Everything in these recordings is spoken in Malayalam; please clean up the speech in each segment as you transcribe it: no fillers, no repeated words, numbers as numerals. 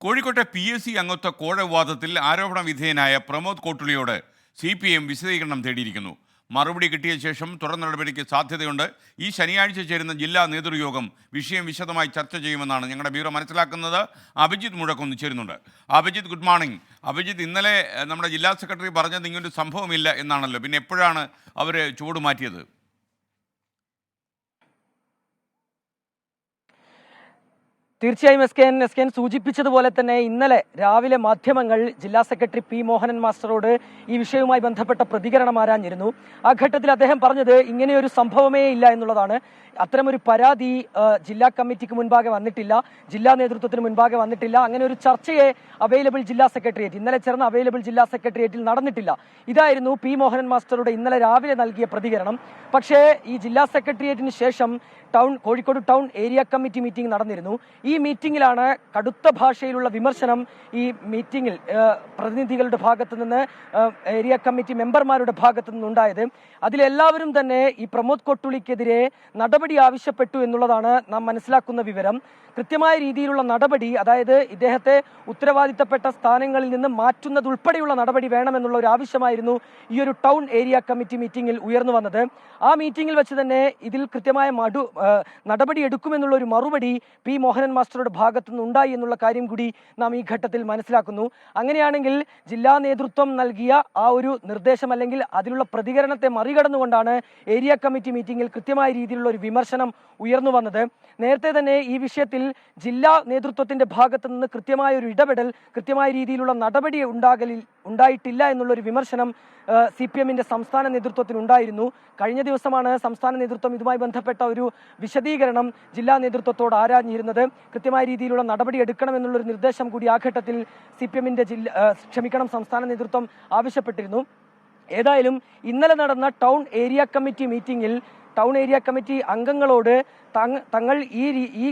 കോഴിക്കോട്ടെ PSC അംഗത്വ കോഴ വിവാദത്തിൽ ആരോപണ വിധേയനായ പ്രമോദ് കോട്ടുളിയോട് CPM വിശദീകരണം തേടിയിരിക്കുന്നു. മറുപടി കിട്ടിയ ശേഷം തുടർ നടപടിക്ക് സാധ്യതയുണ്ട്. ഈ ശനിയാഴ്ച ചേരുന്ന ജില്ലാ നേതൃയോഗം വിഷയം വിശദമായി ചർച്ച ചെയ്യുമെന്നാണ് ഞങ്ങളുടെ ബ്യൂറോ മനസ്സിലാക്കുന്നത്. അഭിജിത്ത് മുഴക്കൊന്ന് ചേരുന്നുണ്ട്. Abhijith, good morning. അഭിജിത്ത്, ഇന്നലെ നമ്മുടെ ജില്ലാ സെക്രട്ടറി പറഞ്ഞത് ഇങ്ങനൊരു സംഭവമില്ല എന്നാണല്ലോ, പിന്നെ എപ്പോഴാണ് അവർ ചുവട് മാറ്റിയത്? തീർച്ചയായും എസ് കെ സൂചിപ്പിച്ചതുപോലെ തന്നെ ഇന്നലെ രാവിലെ മാധ്യമങ്ങൾ ജില്ലാ സെക്രട്ടറി P മോഹനൻ മാസ്റ്ററോട് ഈ വിഷയവുമായി ബന്ധപ്പെട്ട പ്രതികരണം ആരാഞ്ഞിരുന്നു. ആ ഘട്ടത്തിൽ അദ്ദേഹം പറഞ്ഞത് ഇങ്ങനെയൊരു സംഭവമേ ഇല്ല എന്നുള്ളതാണ്. അത്തരമൊരു പരാതി ജില്ലാ കമ്മിറ്റിക്ക് മുൻപാകെ വന്നിട്ടില്ല, ജില്ലാ നേതൃത്വത്തിന് മുൻപാകെ വന്നിട്ടില്ല. അങ്ങനെ ഒരു ചർച്ചയെ ഇന്നലെ ചേർന്ന അവൈലബിൾ ജില്ലാ സെക്രട്ടേറിയറ്റിൽ നടന്നിട്ടില്ല. ഇതായിരുന്നു P മോഹനൻ മാസ്റ്ററുടെ ഇന്നലെ രാവിലെ നൽകിയ പ്രതികരണം. പക്ഷേ ഈ ജില്ലാ സെക്രട്ടേറിയറ്റിന് ശേഷം Kozhikode town area committee meeting നടന്നിരുന്നു. ഈ മീറ്റിംഗിലാണ് കടുത്ത ഭാഷയിലുള്ള വിമർശനം ഈ മീറ്റിംഗിൽ പ്രതിനിധികളുടെ ഭാഗത്തു നിന്ന്, ഏരിയ കമ്മിറ്റി മെമ്പർമാരുടെ ഭാഗത്തു നിന്നുണ്ടായത്. അതിലെല്ലാവരും തന്നെ ഈ പ്രമോദ് കൊട്ടുളിക്കെതിരെ നടപടി ആവശ്യപ്പെട്ടു എന്നുള്ളതാണ് നാം മനസ്സിലാക്കുന്ന വിവരം. കൃത്യമായ രീതിയിലുള്ള നടപടി, അതായത് ഇദ്ദേഹത്തെ ഉത്തരവാദിത്തപ്പെട്ട സ്ഥാനങ്ങളിൽ നിന്ന് മാറ്റുന്നതുൾപ്പെടെയുള്ള നടപടി വേണമെന്നുള്ള ഒരു ആവശ്യമായിരുന്നു ഈ ഒരു ടൗൺ ഏരിയ കമ്മിറ്റി മീറ്റിംഗിൽ ഉയർന്നു വന്നത്. ആ മീറ്റിംഗിൽ വെച്ച് തന്നെ ഇതിൽ കൃത്യമായ നടപടി എടുക്കുമെന്നുള്ള ഒരു മറുപടി P മോഹനൻ മാസ്റ്ററുടെ ഭാഗത്തു നിന്നുണ്ടായി എന്നുള്ള കാര്യം കൂടി നാം ഈ ഘട്ടത്തിൽ മനസ്സിലാക്കുന്നു. അങ്ങനെയാണെങ്കിൽ ജില്ലാ നേതൃത്വം നൽകിയ ആ ഒരു നിർദ്ദേശം അല്ലെങ്കിൽ അതിലുള്ള പ്രതികരണത്തെ മറികടന്നുകൊണ്ടാണ് ഏരിയ കമ്മിറ്റി മീറ്റിംഗിൽ കൃത്യമായ രീതിയിലുള്ള ഒരു വിമർശനം ഉയർന്നു വന്നത്. നേരത്തെ തന്നെ ഈ വിഷയത്തിൽ ജില്ലാ നേതൃത്വത്തിന്റെ ഭാഗത്തു നിന്ന് കൃത്യമായ ഒരു ഇടപെടൽ, കൃത്യമായ രീതിയിലുള്ള നടപടി ഉണ്ടായിട്ടില്ല എന്നുള്ളൊരു വിമർശനം CPM-ന്റെ സംസ്ഥാന നേതൃത്വത്തിനുണ്ടായിരുന്നു. കഴിഞ്ഞ ദിവസമാണ് സംസ്ഥാന നേതൃത്വം ഇതുമായി ബന്ധപ്പെട്ട ഒരു വിശദീകരണം ജില്ലാ നേതൃത്വത്തോട് ആരാഞ്ഞിരുന്നത്. കൃത്യമായ രീതിയിലുള്ള നടപടി എടുക്കണമെന്നുള്ളൊരു നിർദ്ദേശം കൂടി ആ ഘട്ടത്തിൽ CPM-ന്റെ സംസ്ഥാന നേതൃത്വം ആവശ്യപ്പെട്ടിരുന്നു. ഏതായാലും ഇന്നലെ നടന്ന ടൗൺ ഏരിയ കമ്മിറ്റി മീറ്റിംഗിൽ ടൗൺ ഏരിയ കമ്മിറ്റി അംഗങ്ങളോട് തങ്ങൾ ഈ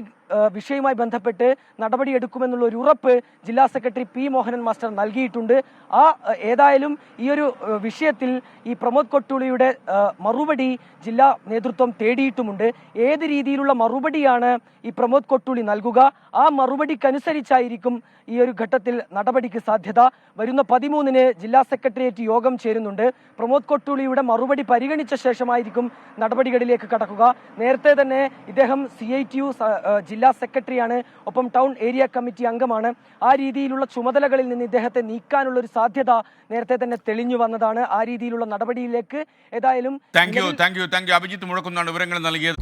വിഷയവുമായി ബന്ധപ്പെട്ട് നടപടിയെടുക്കുമെന്നുള്ള ഒരു ഉറപ്പ് ജില്ലാ സെക്രട്ടറി P മോഹനൻ മാസ്റ്റർ നൽകിയിട്ടുണ്ട്. ഏതായാലും ഈ ഒരു വിഷയത്തിൽ ഈ പ്രമോദ് കൊട്ടുളിയുടെ മറുപടി ജില്ലാ നേതൃത്വം തേടിയിട്ടുമുണ്ട്. ഏത് രീതിയിലുള്ള മറുപടിയാണ് ഈ പ്രമോദ് കൊട്ടുളി നൽകുക, ആ മറുപടിക്കനുസരിച്ചായിരിക്കും ഈ ഒരു ഘട്ടത്തിൽ നടപടിക്ക് സാധ്യത. വരുന്ന 13-ന് ജില്ലാ സെക്രട്ടേറിയറ്റ് യോഗം ചേരുന്നുണ്ട്. പ്രമോദ് കൊട്ടുളിയുടെ മറുപടി പരിഗണിച്ച ശേഷമായിരിക്കും നടപടികളിലേക്ക് കടക്കുക. നേരത്തെ തന്നെ ഇദ്ദേഹം CITU ജില്ലാ സെക്രട്ടറിയാണ്, ഒപ്പം ടൗൺ ഏരിയ കമ്മിറ്റി അംഗമാണ്. ആ രീതിയിലുള്ള ചുമതലകളിൽ നിന്ന് ഇദ്ദേഹത്തെ നീക്കാനുള്ള ഒരു സാധ്യത നേരത്തെ തന്നെ തെളിഞ്ഞു വന്നതാണ്. ആ രീതിയിലുള്ള നടപടിയിലേക്ക് ഏതായാലും താങ്ക് യു അഭിജിത്ത് മുഴക്കുന്നാണ് വിവരങ്ങൾ നൽകിയത്.